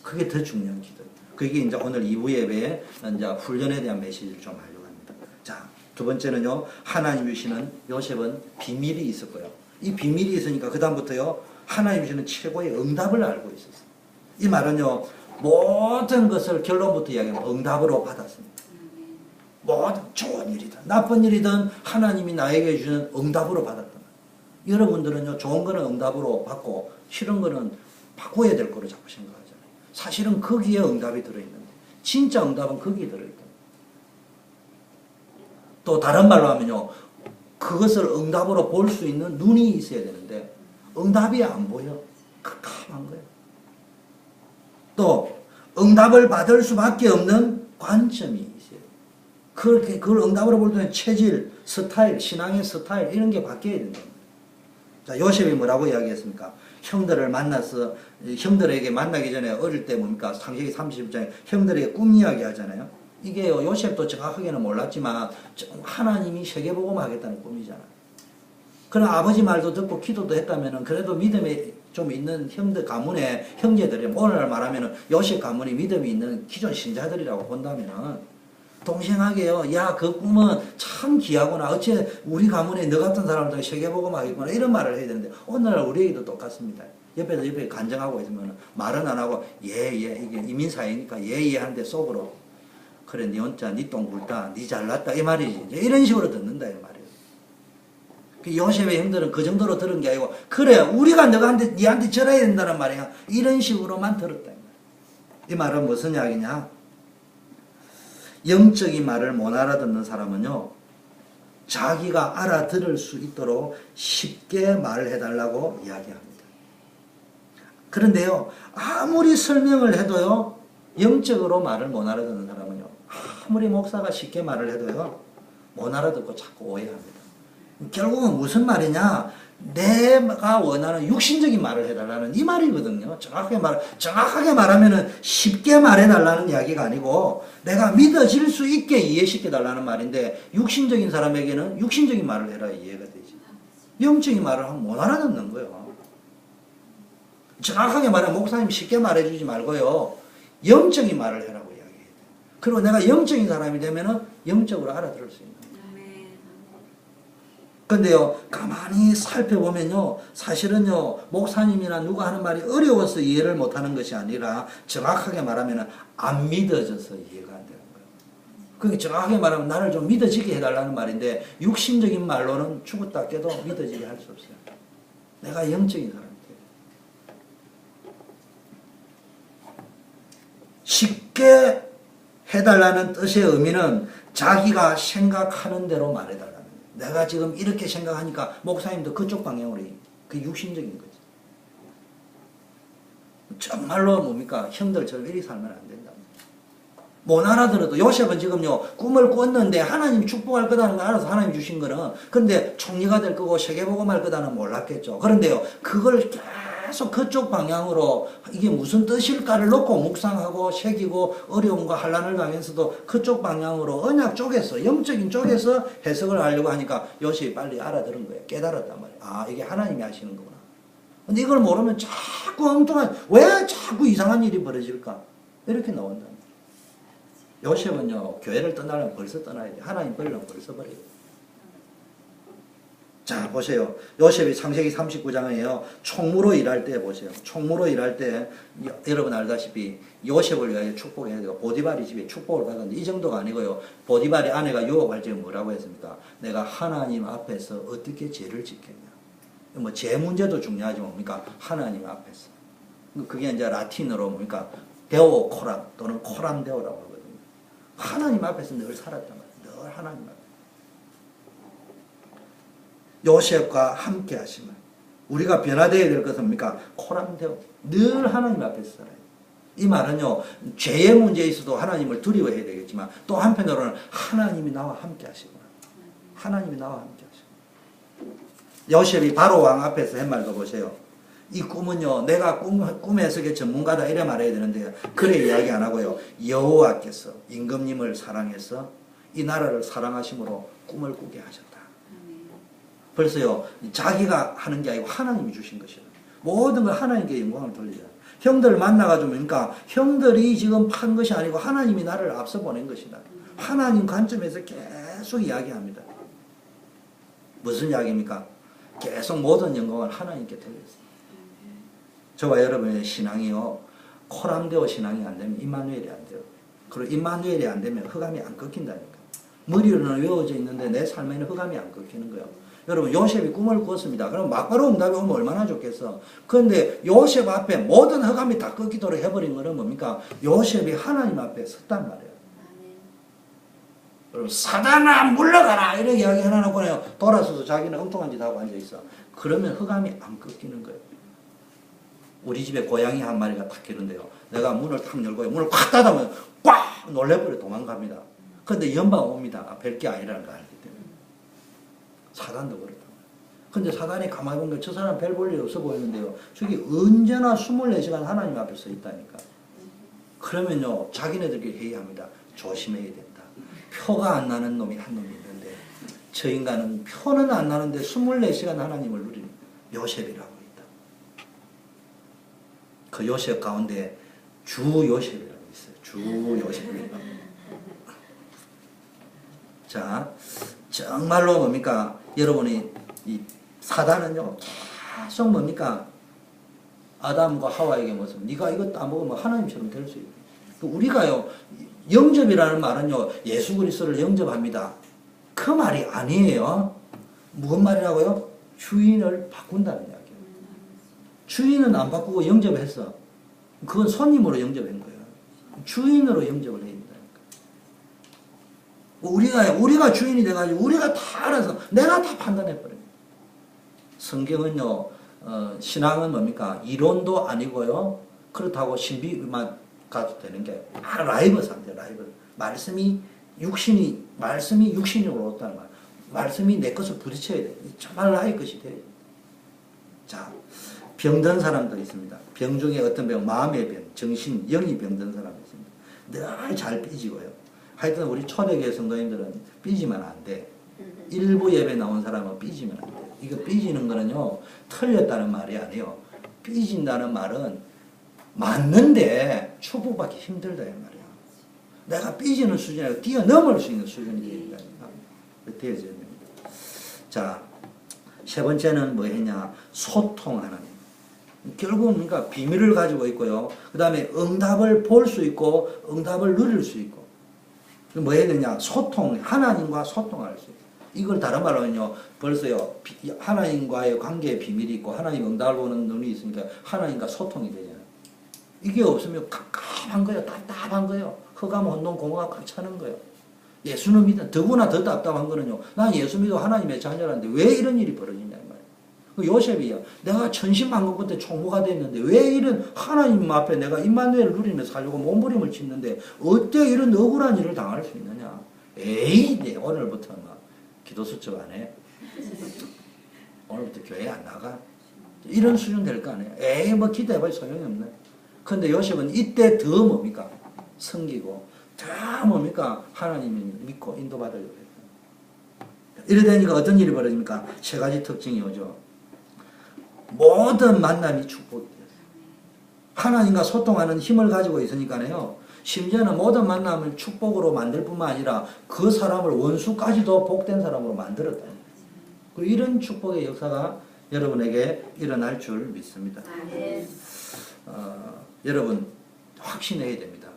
그게 더 중요한 기도예요. 그게 이제 오늘 2부 예배에 이제 훈련에 대한 메시지를 좀 하려고 합니다. 자, 두 번째는요, 하나님 주시는 요셉은 비밀이 있었고요. 이 비밀이 있으니까 그 다음부터요, 하나님 주시는 최고의 응답을 알고 있었어요. 이 말은요, 모든 것을 결론부터 이야기하면 응답으로 받았습니다. 모든 좋은 일이든 나쁜 일이든 하나님이 나에게 주는 응답으로 받았던 거예요. 여러분들은요, 좋은 거는 응답으로 받고 싫은 거는 바꿔야 될 거로 자꾸 생각하잖아요. 사실은 거기에 응답이 들어있는데 진짜 응답은 거기에 들어있다. 또 다른 말로 하면요, 그것을 응답으로 볼 수 있는 눈이 있어야 되는데 응답이 안 보여. 깜깜한 거예요. 또 응답을 받을 수밖에 없는 관점이 있어요. 그렇게 그걸 응답으로 볼 때는 체질, 스타일, 신앙의 스타일 이런 게 바뀌어야 된다. 자, 요셉이 뭐라고 이야기했습니까? 형들을 만나서 형들에게 만나기 전에 어릴 때 뭡니까? 창세기 30장에 형들에게 꿈 이야기 하잖아요. 이게 요셉도 정확하게는 몰랐지만 하나님이 세계복음 하겠다는 꿈이잖아요. 그러나 아버지 말도 듣고 기도도 했다면 그래도 믿음이 좀 있는 형들 가문의 형제들이 오늘날 말하면 요셉 가문이 믿음이 있는 기존 신자들이라고 본다면 동생하게요, 야, 그 꿈은 참 귀하구나. 어째 우리 가문에 너 같은 사람들 세계복음 하겠구나. 이런 말을 해야 되는데 오늘날 우리에게도 똑같습니다. 옆에 간증하고 있으면 말은 안 하고 이게 이민사회니까 하는데 속으로 그래 니 혼자 니 똥 굴다 니 잘났다 이 말이지. 이제 이런 식으로 듣는다 이 말이에요. 그 요셉의 형들은 그 정도로 들은 게 아니고 그래 우리가 니한테 절해야 된다는 말이야. 이런 식으로만 들었다 이 말은 무슨 이야기냐. 영적인 말을 못 알아듣는 사람은요 자기가 알아들을 수 있도록 쉽게 말을 해달라고 이야기합니다. 그런데요 아무리 설명을 해도요 영적으로 말을 못 알아듣는 사람은요 아무리 목사가 쉽게 말을 해도요 못 알아듣고 자꾸 오해합니다. 결국은 무슨 말이냐, 내가 원하는 육신적인 말을 해달라는 이 말이거든요. 정확하게 말하면은 쉽게 말해달라는 이야기가 아니고 내가 믿어질 수 있게 이해시켜 달라는 말인데 육신적인 사람에게는 육신적인 말을 해라 이해가 되지. 영적인 말을 하면 못 알아듣는 거예요. 정확하게 말하면 목사님 쉽게 말해주지 말고요 영적인 말을 해라고 이야기해요. 그리고 내가 영적인 사람이 되면은 영적으로 알아들을 수 있는 거예요. 근데요 가만히 살펴보면요 사실은요 목사님이나 누가 하는 말이 어려워서 이해를 못하는 것이 아니라 정확하게 말하면 안 믿어져서 이해가 안 되는 거예요. 그게 정확하게 말하면 나를 좀 믿어지게 해달라는 말인데 육신적인 말로는 죽었다 깨도 믿어지게 할 수 없어요. 내가 영적인 사람이 돼요. 쉽게 해달라는 뜻의 의미는 자기가 생각하는 대로 말해달라. 내가 지금 이렇게 생각하니까 목사님도 그쪽 방향으로 그 육신적인 거지. 정말로 뭡니까? 형들처럼 이렇게 살면 안 된다. 못 알아들어도 요셉은 지금요 꿈을 꿨는데 하나님이 축복할 거다는 걸 알아서 하나님 주신 거는 근데 총리가 될 거고 세계복음할 거다는 몰랐겠죠. 그런데요 그걸 계속 그쪽 방향으로 이게 무슨 뜻일까를 놓고 묵상하고 새기고 어려움과 환난을 당하면서도 그쪽 방향으로 언약 쪽에서 영적인 쪽에서 해석을 하려고 하니까 요셉이 빨리 알아들은 거예요. 깨달았단 말이에요. 아 이게 하나님이 하시는 거구나. 근데 이걸 모르면 자꾸 엉뚱한 왜 자꾸 이상한 일이 벌어질까 이렇게 나온다. 요셉은요 교회를 떠나려면 벌써 떠나야 돼. 하나님 버리려면 벌써 버려야 돼. 자 보세요. 요셉이 창세기 39장에요. 총무로 일할 때 보세요. 총무로 일할 때 여러분 알다시피 요셉을 위하여 축복해야 돼요. 보디발이 집에 축복을 받았는데 이 정도가 아니고요. 보디발의 아내가 유혹할 때 뭐라고 했습니까? 내가 하나님 앞에서 어떻게 죄를 짓겠냐. 뭐 죄 문제도 중요하지만 뭡니까? 하나님 앞에서. 그게 이제 라틴어로 뭡니까? 데오 코람 또는 코람 데오라고 하거든요. 하나님 앞에서 늘 살았단 말이에요. 늘 하나님 앞에. 요셉과 함께 하시면 우리가 변화되어야 될 것은 뭡니까? 코람데오. 늘 하나님 앞에서 살아요. 이 말은요 죄의 문제에 있어도 하나님을 두려워해야 되겠지만 또 한편으로는 하나님이 나와 함께 하시구나. 하나님이 나와 함께 하시구나. 요셉이 바로 왕 앞에서 한 말도 보세요. 이 꿈은요 내가 꿈 해석의 전문가다 이래 말해야 되는데 그래 이야기 안 하고요. 여호와께서 임금님을 사랑해서 이 나라를 사랑하심으로 꿈을 꾸게 하셨다. 벌써요 자기가 하는 게 아니고 하나님이 주신 것이다. 모든 걸 하나님께 영광을 돌리자. 형들 만나가지고 그러니까 형들이 지금 판 것이 아니고 하나님이 나를 앞서 보낸 것이다. 하나님 관점에서 계속 이야기합니다. 무슨 이야기입니까? 계속 모든 영광을 하나님께 돌렸습니다. 저와 여러분의 신앙이요 코람데오 신앙이 안 되면 임마누엘이 안 돼요. 그리고 임마누엘이 안 되면 흑암이 안 꺾인다니까. 머리로는 외워져 있는데 내 삶에는 흑암이 안 꺾이는 거예요. 여러분 요셉이 꿈을 꾸었습니다. 그럼 막바로 응답이 오면 얼마나 좋겠어. 그런데 요셉 앞에 모든 흑암이 다 꺾이도록 해버린 거는 뭡니까? 요셉이 하나님 앞에 섰단 말이에요. 여러분 사단아 물러가라 이런 이야기 하나 놓고요 돌아서서 자기는 엉뚱한 짓 하고 앉아있어. 그러면 흑암이 안 꺾이는 거예요. 우리 집에 고양이 한 마리가 탁 기는데요. 내가 문을 탁 열고 문을 콱 닫으면 꽉 놀래버려 도망갑니다. 그런데 연방 옵니다. 별게 아니라는 걸 알기 때문에. 사단도 그렇다. 근데 사단이 가만히 보면 저 사람 별 볼 일 없어 보이는데요. 저기 언제나 24시간 하나님 앞에 서 있다니까. 그러면요 자기네들끼리 회의합니다. 조심해야 된다. 표가 안 나는 놈이 한 놈이 있는데 저 인간은 표는 안 나는데 24시간 하나님을 누리는 요셉이라고 있다. 그 요셉 가운데 주 요셉이라고 있어요. 주 요셉이라고. 자, 정말로 뭡니까? 여러분이 이 사단은요 계속 뭡니까? 아담과 하와에게 무슨 네가 이거 따먹으면 하나님처럼 될 수 있고. 우리가요 영접이라는 말은요 예수 그리스도를 영접합니다. 그 말이 아니에요. 무슨 말이라고요? 주인을 바꾼다는 이야기예요. 주인은 안 바꾸고 영접했어. 그건 손님으로 영접한 거예요. 주인으로 영접을 해야 된다니까. 우리가 주인이 돼가지고 우리가 다 알아서 내가 다 판단해버려요. 성경은요 신앙은 뭡니까? 이론도 아니고요. 그렇다고 신비만 가도 되는 게 라이브 상태, 라이브. 말씀이 육신으로 왔다는 말. 말씀이 내 것을 부딪혀야 돼. 정말 나의 것이 돼. 자, 병든 사람도 있습니다. 병 중에 어떤 병, 마음의 병, 정신, 영이 병든 사람이 있습니다. 늘 잘 삐지고요. 하여튼 우리 초대교회 성도님들은 삐지면 안 돼. 일부 예배 나온 사람은 삐지면 안 돼. 이거 삐지는 거는요, 틀렸다는 말이 아니에요. 삐진다는 말은 맞는데 축복받기 힘들다 이 말이야. 내가 삐지는 수준이 아니라 뛰어넘을 수 있는 수준이 되어져야 됩니다. 자, 세 번째는 뭐 했냐? 소통하는. 결국은 그러니까 비밀을 가지고 있고요. 그 다음에 응답을 볼 수 있고 응답을 누릴 수 있고. 뭐 해야 되냐? 소통, 하나님과 소통할 수 있고. 이걸 다른 말로 하면요. 벌써요. 하나님과의 관계의 비밀이 있고 하나님 응답을 보는 눈이 있으니까 하나님과 소통이 되잖아요. 이게 없으면 깝깝한 거예요. 답답한 거예요. 흑암, 혼돈, 공허가 꽉 차는 거예요. 예수는 믿어. 더구나 더 답답한 거는요. 난 예수 믿어 하나님의 자녀라는데 왜 이런 일이 벌어지냐 이 말이에요. 그 요셉이요. 내가 천신만고부터 총무가 됐는데 왜 이런 하나님 앞에 내가 임마누엘을 누리며 살려고 몸부림을 짓는데 어떻게 이런 억울한 일을 당할 수 있느냐. 에이, 네, 오늘부터 막 기도 수첩 안 해. 오늘부터 교회 안 나가. 이런 수준 될 거 아니에요. 에이, 뭐 기대해봐야 소용이 없네. 근데 요셉은 이때 더 뭡니까? 섬기고 더 뭡니까? 하나님을 믿고 인도받으려고 했어요. 이래 되니까 어떤 일이 벌어집니까? 세 가지 특징이 오죠. 모든 만남이 축복이 되었어요. 하나님과 소통하는 힘을 가지고 있으니까요. 심지어는 모든 만남을 축복으로 만들 뿐만 아니라 그 사람을 원수까지도 복된 사람으로 만들었다. 이런 축복의 역사가 여러분에게 일어날 줄 믿습니다. 여러분 확신해야 됩니다.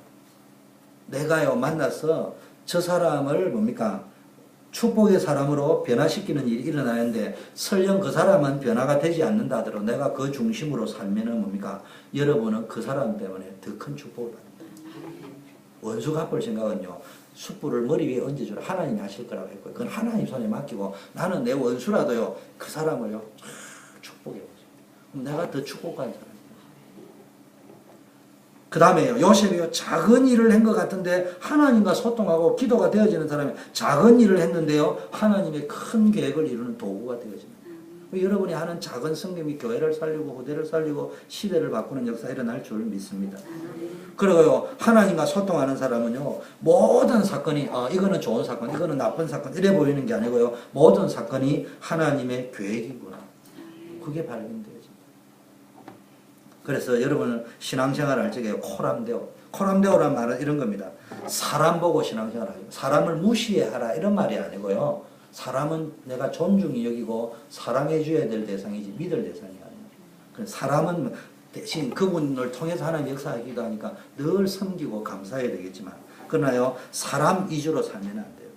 내가요 만나서 저 사람을 뭡니까? 축복의 사람으로 변화시키는 일이 일어나는데 설령 그 사람은 변화가 되지 않는다 하더라도 내가 그 중심으로 살면은 뭡니까? 여러분은 그 사람 때문에 더 큰 축복을 받는다. 원수 갚을 생각은요. 숯불을 머리 위에 얹어주라. 하나님이 하실 거라고 했고요. 그건 하나님 손에 맡기고 나는 내 원수라도요. 그 사람을요. 축복해보죠. 그럼 내가 더 축복받는 사람. 그 다음에요. 요셉이요. 작은 일을 한 것 같은데 하나님과 소통하고 기도가 되어지는 사람이 작은 일을 했는데요. 하나님의 큰 계획을 이루는 도구가 되어집니다. 여러분이 하는 작은 성경이 교회를 살리고 후대를 살리고 시대를 바꾸는 역사가 일어날 줄 믿습니다. 그리고요. 하나님과 소통하는 사람은요. 모든 사건이 이거는 좋은 사건, 이거는 나쁜 사건 이래 보이는 게 아니고요. 모든 사건이 하나님의 계획이구나. 그게 발견돼요. 그래서 여러분은 신앙생활을 할 적에 코람데오란 말은 이런 겁니다. 사람 보고 신앙생활을 하죠. 사람을 무시하라 이런 말이 아니고요. 사람은 내가 존중히 여기고 사랑해 줘야 될 대상이지 믿을 대상이 아니에요. 사람은 대신 그분을 통해서 하나님 역사하기도 하니까 늘 섬기고 감사해야 되겠지만 그러나요 사람 위주로 살면 안 돼요.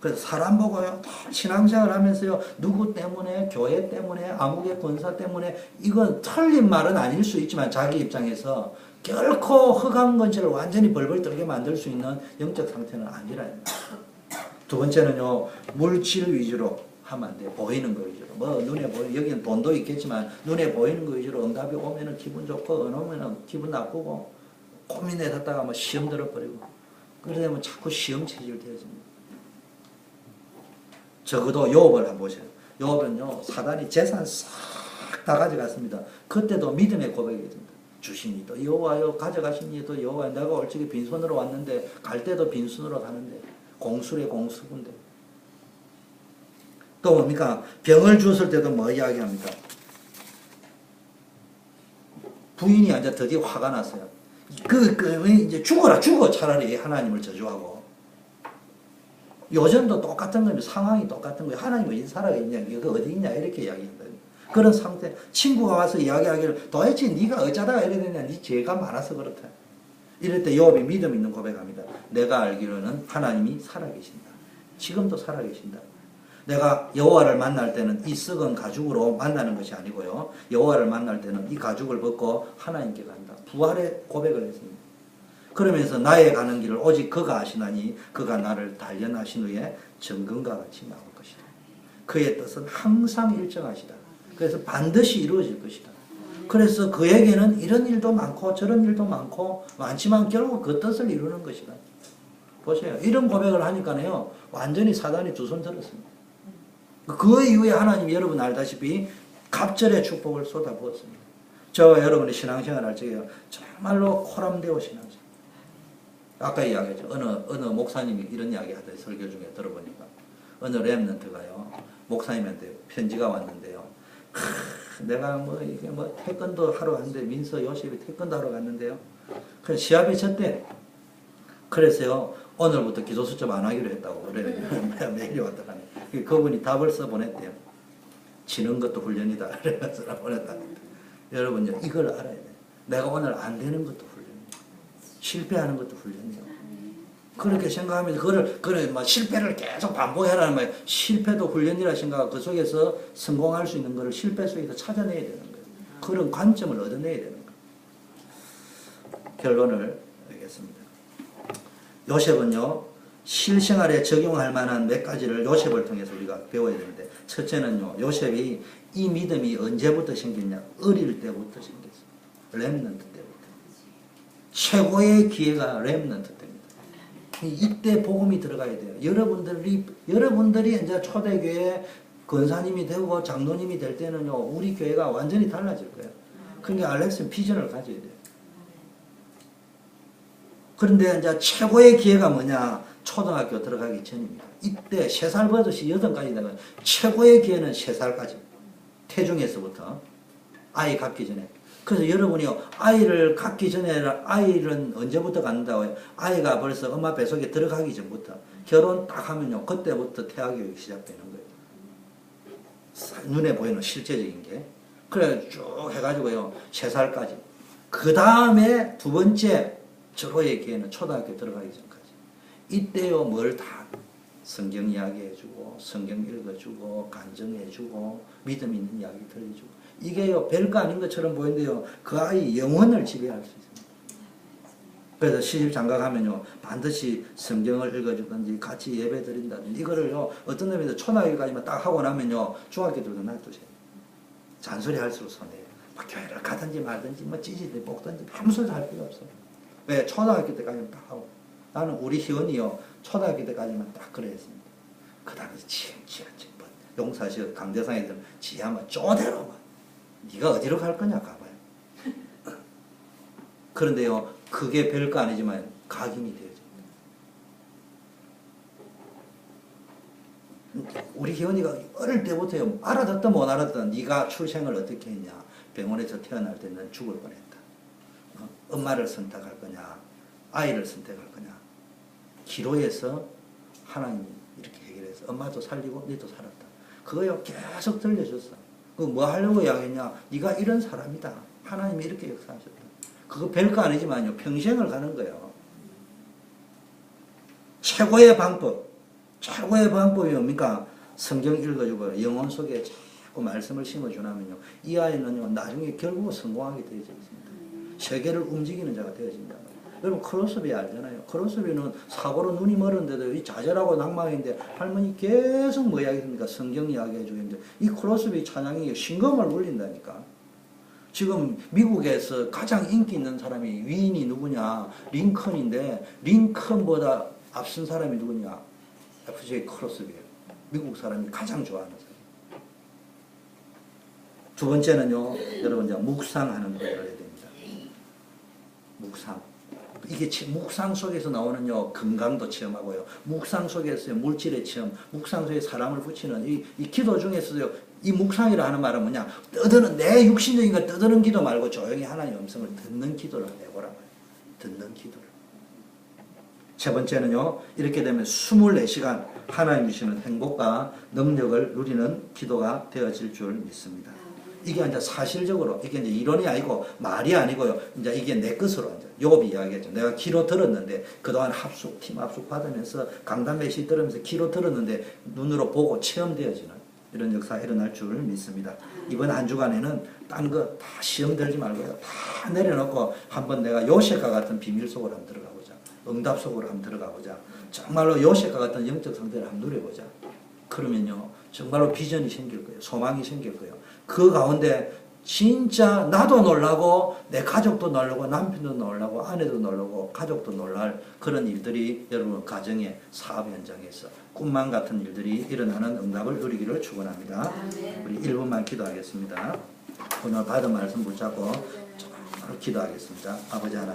그래서 사람 보고요 신앙생활 하면서요 누구 때문에 교회 때문에 암흑의 권사 때문에 이건 틀린 말은 아닐 수 있지만 자기 입장에서 결코 흑암 건설을 완전히 벌벌 떨게 만들 수 있는 영적 상태는 아니라는 거예요. 두 번째는요 물질 위주로 하면 안 돼요. 보이는 거 위주로. 뭐 눈에 보이는 여기는 돈도 있겠지만 눈에 보이는 거 위주로 응답이 오면은 기분 좋고 안 오면은 기분 나쁘고 고민에 섰다가 뭐 시험 들어버리고 그러면 자꾸 시험 체질 되어집니다. 적어도 욥을 한번 보세요. 욥은요 사단이 재산 싹 다 가져갔습니다. 그때도 믿음의 고백이 됩니다. 주시니 또 여호와여 가져가시니 또 여호와여 내가 올 적에 빈손으로 왔는데 갈 때도 빈손으로 가는데 공술의 공수군데 또 뭡니까? 병을 주었을 때도 뭐 이야기합니까? 부인이 이제 드디어 화가 났어요. 이제 죽어 차라리 하나님을 저주하고. 요즘도 똑같은 겁니다. 상황이 똑같은 거예요. 하나님 어디 살아있냐? 이거 어디 있냐? 이렇게 이야기한다. 그런 상태. 친구가 와서 이야기하기를 도대체 네가 어쩌다가 이래 되냐. 네 죄가 많아서 그렇다. 이럴 때 요압이 믿음 있는 고백합니다. 내가 알기로는 하나님이 살아계신다. 지금도 살아계신다. 내가 여호와를 만날 때는 이 썩은 가죽으로 만나는 것이 아니고요. 여호와를 만날 때는 이 가죽을 벗고 하나님께 간다. 부활의 고백을 했습니다. 그러면서 나의 가는 길을 오직 그가 아시나니 그가 나를 단련하신 후에 정금과 같이 나올 것이다. 그의 뜻은 항상 일정하시다. 그래서 반드시 이루어질 것이다. 그래서 그에게는 이런 일도 많고 저런 일도 많지만 결국 그 뜻을 이루는 것이다. 보세요. 이런 고백을 하니까요. 완전히 사단이 두 손 들었습니다. 그 이후에 하나님 여러분 알다시피 갑절의 축복을 쏟아부었습니다. 저와 여러분의 신앙생활 할 적에 정말로 코람데오 신앙생활. 아까 이야기했죠. 어느 목사님이 이런 이야기 하더니 설교 중에 들어보니까 어느 렘넌트가요. 목사님한테 편지가 왔는데요. 내가 이게 태권도 하러 갔는데 민서 요셉이 태권도 하러 갔는데요. 그 시합이 졌대. 그래서요. 오늘부터 기도 수첩 안 하기로 했다고 그래요. 메일이 왔다가네. 그분이 답을 써 보냈대요. 지는 것도 훈련이다. 그래서 보냈다. 여러분요. 이걸 알아야 돼요. 내가 오늘 안 되는 것도 훈련이에요. 실패하는 것도 훈련이에요. 그렇게 생각하면서 그걸 막 실패를 계속 반복해라는 말이에요. 실패도 훈련이라 생각하고 그 속에서 성공할 수 있는 것을 실패 속에서 찾아내야 되는 거예요. 그런 관점을 얻어내야 되는 거예요. 결론을 내겠습니다. 요셉은요. 실생활에 적용할 만한 몇 가지를 요셉을 통해서 우리가 배워야 되는데 첫째는요. 요셉이 이 믿음이 언제부터 생겼냐. 어릴 때부터 생겼어요. 렘넌트 때부터. 최고의 기회가 렘넌트 때입니다. 이때 복음이 들어가야 돼요. 여러분들이 이제 초대교회 권사님이 되고 장로님이 될 때는요. 우리 교회가 완전히 달라질 거예요. 그러니까 알렉스는 비전을 가져야 돼요. 그런데 이제 최고의 기회가 뭐냐? 초등학교 들어가기 전입니다. 이때 3살 버릇이 8까지 되면 최고의 기회는 3살까지. 태중에서부터 아이 갖기 전에. 그래서 여러분이요. 아이를 갖기 전에 아이는 언제부터 갖는다고요? 아이가 벌써 엄마 뱃속에 들어가기 전부터. 결혼 딱 하면요. 그때부터 태아교육이 시작되는 거예요. 눈에 보이는 실제적인 게. 그래 쭉 해가지고요. 3살까지. 그 다음에 두 번째 절호의 기회는 초등학교 들어가기 전까지. 이때요 뭘 다 성경 이야기해주고 성경 읽어주고 간증해주고 믿음 있는 이야기 들려주고 이게요 별거 아닌 것처럼 보이는데요 그 아이 영혼을 지배할 수 있습니다. 그래서 시집 장가가면요 반드시 성경을 읽어주든지 같이 예배 드린다든지 이거를요 어떤 놈이 초등학교까지만 딱 하고 나면요 중학교 때부터 놔두세요. 잔소리 할수록 손해요. 막 교회를 가든지 말든지 뭐 찌질든지 볶든지 아무 소리 할 필요 없어요. 왜? 초등학교 때까지만 딱 하고. 나는 우리 희원이요, 초등학교 때까지만 딱 그래 했습니다. 그 다음에 지하 용사시어 강대상에서 지하만 쪼대로만. 네가 어디로 갈 거냐, 가봐요. 그런데요, 그게 별거 아니지만 각인이 되어집니다. 우리 희원이가 어릴 때부터요, 알아듣든 못 알아듣든 네가 출생을 어떻게 했냐. 병원에서 태어날 때는 죽을 뻔했다. 엄마를 선택할 거냐, 아이를 선택할 거냐. 기로에서 하나님이 이렇게 해결해서 엄마도 살리고 너도 살았다. 그거요 계속 들려줬어. 그거 뭐 하려고 이야기했냐. 네가 이런 사람이다. 하나님이 이렇게 역사하셨다. 그거 별거 아니지만요 평생을 가는 거예요. 최고의 방법이 뭡니까? 성경 읽어주고 영혼 속에 자꾸 말씀을 심어주나면요 이 아이는요 나중에 결국 성공하게 되어져 있습니다. 세계를 움직이는 자가 되어진다. 여러분 크로스비 알잖아요. 크로스비는 사고로 눈이 멀었는데도 이 좌절하고 낭망인데 할머니 계속 뭐 이야기합니까? 성경 이야기해주고 있는데 이 크로스비 찬양이 신금을 울린다니까. 지금 미국에서 가장 인기 있는 사람이 위인이 누구냐? 링컨인데 링컨보다 앞선 사람이 누구냐? FJ 크로스비예요. 미국 사람이 가장 좋아하는 사람. 두 번째는요. 여러분 이제 묵상하는 거를 해야 됩니다. 묵상. 이게 묵상 속에서 나오는요 건강도 체험하고요 묵상 속에서의 물질의 체험 묵상 속에 사람을 붙이는 이 기도 중에서도 이 묵상이라 하는 말은 뭐냐 떠드는 내 육신적인 걸 떠드는 기도 말고 조용히 하나님의 음성을 듣는 기도를 해보란 말이에요. 듣는 기도를. 세 번째는요 이렇게 되면 24시간 하나님 주시는 행복과 능력을 누리는 기도가 되어질 줄 믿습니다. 이게 이제 사실적으로 이게 이제 이론이 아니고 말이 아니고요. 이제 이게 내 것으로 이제 욥이 이야기했죠. 내가 귀로 들었는데 그동안 팀 합숙 받으면서 강단 메시 들으면서 귀로 들었는데 눈으로 보고 체험되어지는 이런 역사가 일어날 줄 믿습니다. 이번 한 주간에는 딴 거 다 시험 들지 말고요. 다 내려놓고 한번 내가 요셉과 같은 비밀 속으로 한번 들어가 보자. 응답 속으로 한번 들어가 보자. 정말로 요셉과 같은 영적 상태를 한번 누려보자. 그러면요, 정말로 비전이 생길 거예요. 소망이 생길 거예요. 그 가운데 진짜 나도 놀라고 내 가족도 놀라고 남편도 놀라고 아내도 놀라고 가족도 놀랄 그런 일들이 여러분 가정에 사업 현장에서 꿈만 같은 일들이 일어나는 응답을 누리기를 축원합니다. 우리 1분만 기도하겠습니다. 오늘 받은 말씀 붙잡고 기도하겠습니다. 아버지 하나님.